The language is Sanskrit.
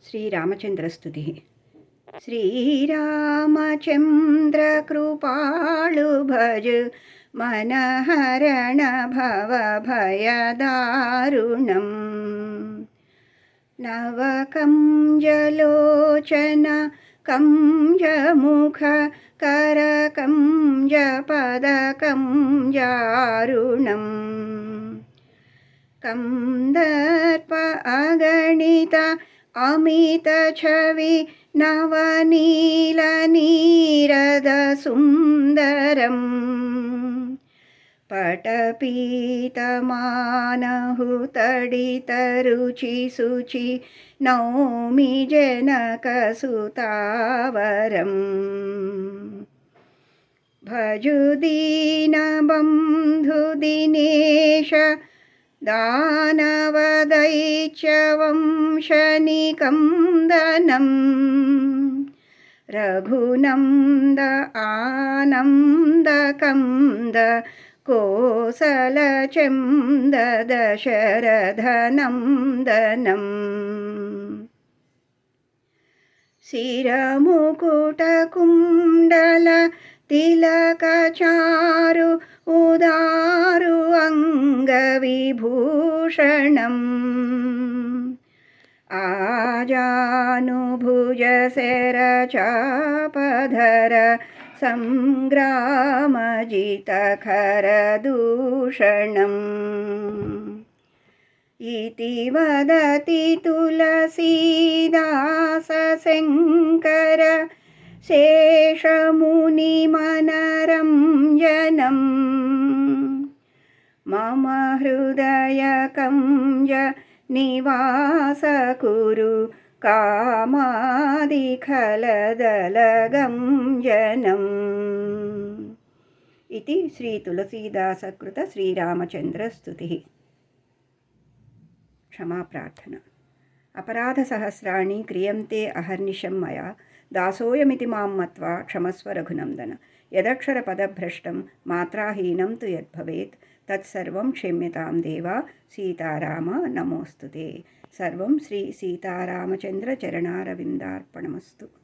श्रीरामचन्द्रस्तुतिः। श्रीरामचन्द्रकृपाळु भज मनहरण भवभयदारुणम्। नवकञ्जलोचन कञ्जमुख करकञ्जपदकञ्जारुणम्। कंदर्प अगणित अमित छवि नवनीलनीरद सुन्दरम्। पटपीतमानहुतडितरुचि शुचि नौमि जनकसुतावरम्। भजु दीनबन्धु दिनेश दानवदैत्यवंशनिकन्दनं। रघुनन्द आनन्दकन्द कोसलचन्द दशरथनन्दनम्। शिरमुकुटकुण्डल तिलकचारु उदारु अङ्गविभूषणम्। आजानुभुज शरचापधर सङ्ग्रामजितखरदूषणम्। इति वदति तुलसीदास शङ्कर शेषमुनिमनरञ्जनम्। मम हृदयकञ्ज निवास कुरु कामादिखलदलगञ्जनम्। इति श्रीतुलसीदासकृत श्रीरामचन्द्रस्तुतिः। क्षमाप्रार्थना। अपराधसहस्राणि क्रियन्ते अहर्निशं मया दासोऽयमिति मां मत्वा क्षमस्व रघुनन्दन। यदक्षरपदभ्रष्टं मात्राहीनं तु यद्भवेत् तत्सर्वं क्षम्यतां देवा सीताराम नमोऽस्तु ते। सर्वं श्री सीतारामचन्द्रचरणारविन्दार्पणमस्तु।